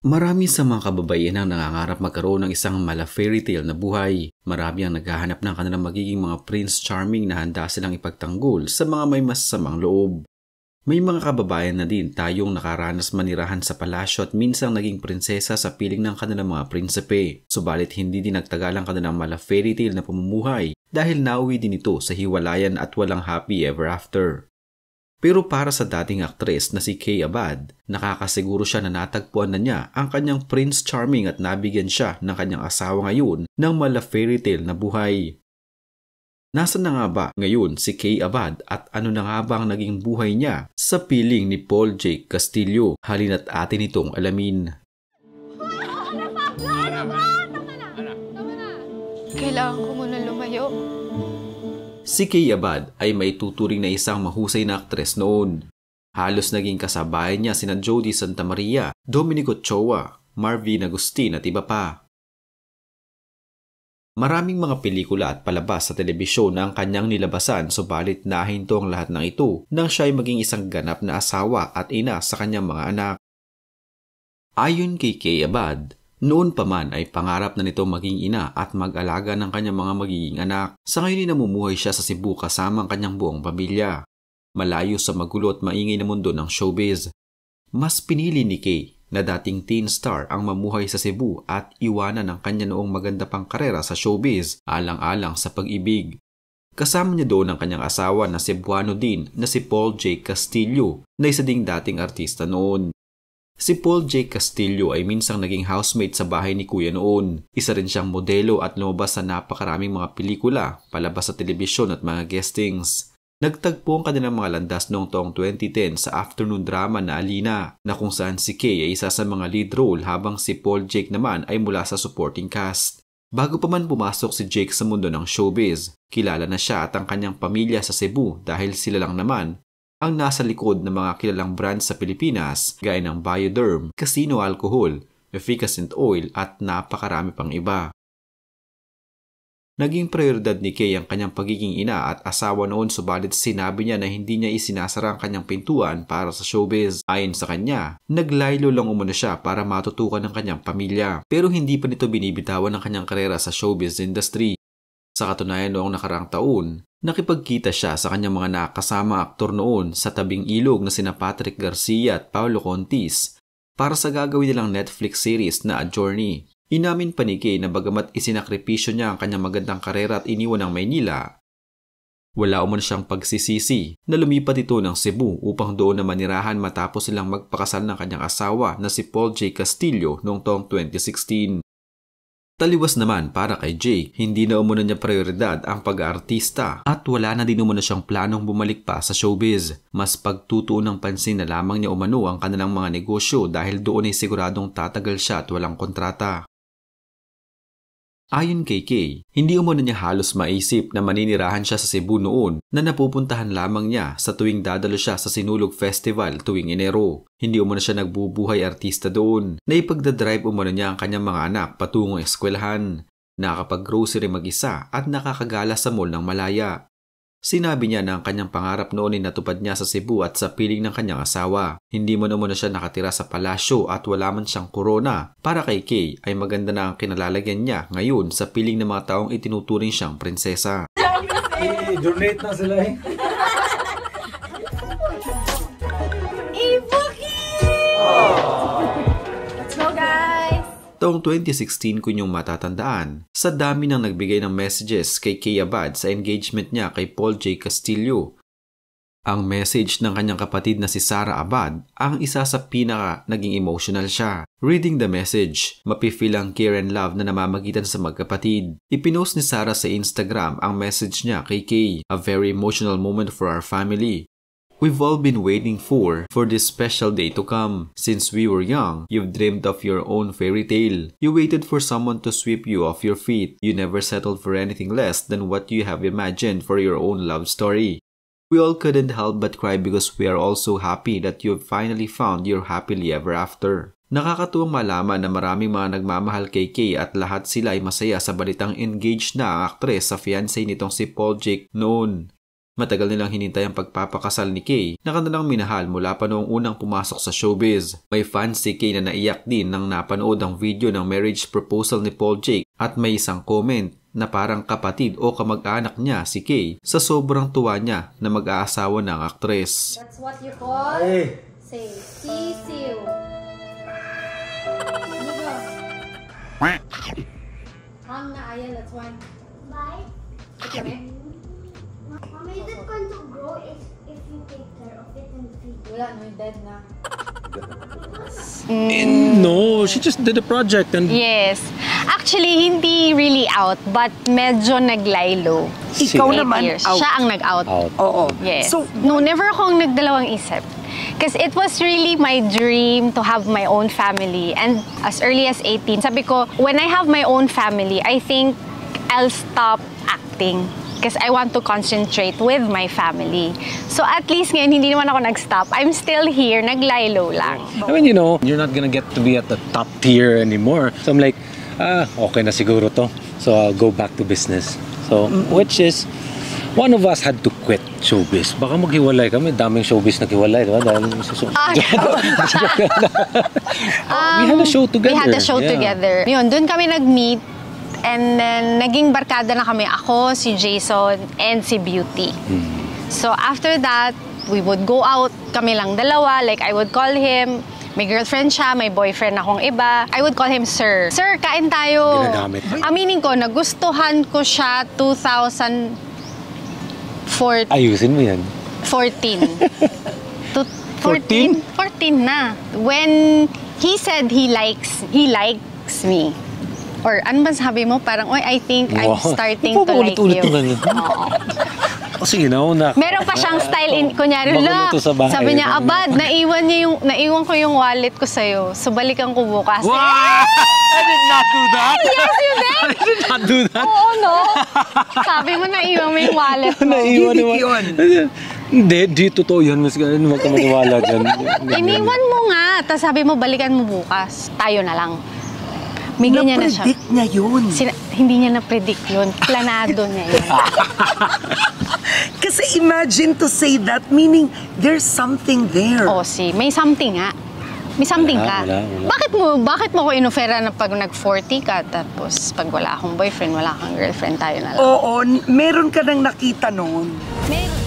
Marami sa mga kababaihan ang nangangarap magkaroon ng isang mala fairy tale na buhay. Marami ang naghahanap ng kanilang magiging mga Prince Charming na handa silang ipagtanggol sa mga may masasamang loob. May mga kababayan na din tayong nakaranas manirahan sa palasyo at minsang naging prinsesa sa piling ng kanilang mga prinsipe. Subalit hindi din nagtagal ang kanilang mala fairy tale na pamumuhay dahil nauwi din ito sa hiwalayan at walang happy ever after. Pero para sa dating aktres na si Kay Abad, nakakasiguro siya na natagpuan na niya ang kanyang Prince Charming at nabigyan siya ng kanyang asawa ngayon ng mala fairy tale na buhay. Nasaan na nga ba ngayon si Kay Abad at ano na nga ba ang naging buhay niya sa piling ni Paul Jake Castillo? Halina't atin itong alamin. Kailangan ko muna lumayo. Si Kay Abad ay may tuturing na isang mahusay na aktres noon. Halos naging kasabayan niya sina Jody Santa Maria, Dominic Ochoa, Marvin Agustin at iba pa. Maraming mga pelikula at palabas sa telebisyon na ang kanyang nilabasan subalit nahinto ang lahat ng ito nang siya ay maging isang ganap na asawa at ina sa kanyang mga anak. Ayon kay Kay Abad, noon pa man ay pangarap na nito maging ina at mag-alaga ng kanyang mga magiging anak. Sa ngayon ay namumuhay siya sa Cebu kasama ang kanyang buong pamilya. Malayo sa magulo at maingay na mundo ng showbiz. Mas pinili ni Kay na dating teen star ang mamuhay sa Cebu at iwanan ang kanya noong maganda pang karera sa showbiz alang-alang sa pag-ibig. Kasama niya doon ang kanyang asawa na Cebuano din na si Paul Jake Castillo na isa ding dating artista noon. Si Paul Jake Castillo ay minsang naging housemate sa bahay ni Kuya noon. Isa rin siyang modelo at lumabas sa napakaraming mga pelikula, palabas sa telebisyon at mga guestings. Nagtagpo ang kanilang mga landas noong taong 2010 sa afternoon drama na Alina, na kung saan si Kay ay isa sa mga lead role habang si Paul Jake naman ay mula sa supporting cast. Bago pa man pumasok si Jake sa mundo ng showbiz, kilala na siya at ang kanyang pamilya sa Cebu dahil sila lang naman ang nasa likod ng mga kilalang brands sa Pilipinas gaya ng Bioderm, Casino Alcohol, Efficacent Oil at napakarami pang iba. Naging prioridad ni Kay ang kanyang pagiging ina at asawa noon subalit sinabi niya na hindi niya isinasara ang kanyang pintuan para sa showbiz. Ayon sa kanya, naglaylo lang umano siya para matutukan ng kanyang pamilya pero hindi pa nito binibitawan ang kanyang karera sa showbiz industry. Sa katunayan noong nakaraang taon, nakipagkita siya sa kanyang mga nakasama aktor noon sa tabing ilog na sina Patrick Garcia at Paulo Contis para sa gagawin nilang Netflix series na A Journey. Inamin pa ni Kay na bagamat isinakripisyo niya ang kanyang magandang karera at iniwan ng Maynila, wala umano siyang pagsisisi na lumipat ito ng Cebu upang doon na manirahan matapos silang magpakasal ng kanyang asawa na si Paul J. Castillo noong taong 2016. Taliwas naman para kay Jake, hindi na umano niya prioridad ang pag-aartista at wala na din umano siyang planong bumalik pa sa showbiz. Mas pagtutuon ng pansin na lamang niya umano ang kanilang mga negosyo dahil doon ay siguradong tatagal siya at walang kontrata. Ayon kay Kay, hindi umano niya halos maisip na maninirahan siya sa Cebu noon na napupuntahan lamang niya sa tuwing dadalo siya sa Sinulog Festival tuwing Enero. Hindi umano siya nagbubuhay artista doon. Naipagdadrive umano niya ang kanyang mga anak patungong eskwelahan, nakakapag-grocery mag-isa at nakakagala sa mall ng Malaya. Sinabi niya na ang kanyang pangarap noon ay natupad niya sa Cebu at sa piling ng kanyang asawa. Hindi man umano siya nakatira sa palasyo at wala man siyang korona. Para kay Kay ay maganda na ang kinalalagyan niya ngayon sa piling ng mga taong itinuturing siyang prinsesa. Donate na sila eh. Let's go, guys! Taong 2016 ko niyong matatandaan sa dami ng nagbigay ng messages kay Kay Abad sa engagement niya kay Paul J. Castillo. Ang message ng kanyang kapatid na si Sara Abad ang isa sa pinaka naging emotional siya. Reading the message, mapifeel ang care and love na namamagitan sa magkapatid. Ipinost ni Sara sa Instagram ang message niya kay Kay, a very emotional moment for our family. We've all been waiting for this special day to come. Since we were young, you've dreamed of your own fairy tale. You waited for someone to sweep you off your feet. You never settled for anything less than what you have imagined for your own love story. We all couldn't help but cry because we are all so happy that you've finally found your happily ever after. Nakakatuwang malaman na maraming mga nagmamahal kay Kay at lahat sila ay masaya sa balitang engaged na ang aktres sa fiancé nitong si Paul Jake noon. Matagal nilang hinintay ang pagpapakasal ni Kay na kanilang minahal mula pa noong unang pumasok sa showbiz. May fans si Kay na naiyak din nang napanood ang video ng marriage proposal ni Paul Jake at may isang comment na parang kapatid o kamag-anak niya si Kay sa sobrang tuwa niya na mag-aasawa ng aktres. That's what you call? Hey. Say, sisiw. Hang na ayan, that's one. Bye. Okay. Mommy, is it going to grow if you take care of it and feed it? Wala, no, dead na. No, she just did a project and Yes. Actually, hindi really out, but medyo naglaylo. Ikaw 8 naman years. out. Siya ang nag-out. Oo. Yes. So, No, never akong nagdalawang isip. Because it was really my dream to have my own family. And as early as 18, sabi ko, when I have my own family, I think I'll stop acting. Because I want to concentrate with my family. So at least ngayon, hindi naman ako nag-stop. I'm still here, naglaylo lang. I mean, you know, you're not gonna get to be at the top tier anymore. So I'm like, okay na siguro to. So I'll go back to business. So, which is, one of us had to quit showbiz. Baka maghiwalay kami, daming showbiz naghiwalay, diba? Dahil we had a show together. We had a show together. Yun, dun kami nag-meet. And then, naging barkada na kami. Ako, si Jason, and si Beauty. So, after that, we would go out. Kami lang dalawa. Like, I would call him. May girlfriend siya, may boyfriend akong iba. I would call him Sir. Sir, kain tayo. Ginagamit. Aminin ko, nagustuhan ko siya 2014. Ayusin mo yan. 14 na. When he said he likes me. Or ano ba sabi mo? Parang, I think I'm starting to like you. Kasi you know, Meron pa siyang style, kunyari, Magulo to sa bahay. sabi niya, Abad, naiwan ko yung wallet ko sa'yo. So, balikan ko bukas. Wow! I did not do that! Yes, you did! I did not do that! Oo, no? Sabi mo, naiwan mo yung wallet mo. Naiwan Hindi yun. Hindi, di totoo yan. Mas huwag ka maniwala dyan. Iniwan mo nga. Tapos sabi mo, balikan mo bukas. Tayo na lang. May ganyan na siya. na-predict niya yun. Hindi niya na-predict yun. Planado niya yun. Kasi imagine to say that, meaning there's something there. May something nga. May something ka. Wala. Bakit mo ko inofera na pag nag-40 ka, tapos pag wala akong boyfriend, wala kang girlfriend, tayo na lang? Oo, meron ka nang nakita noon. Meron.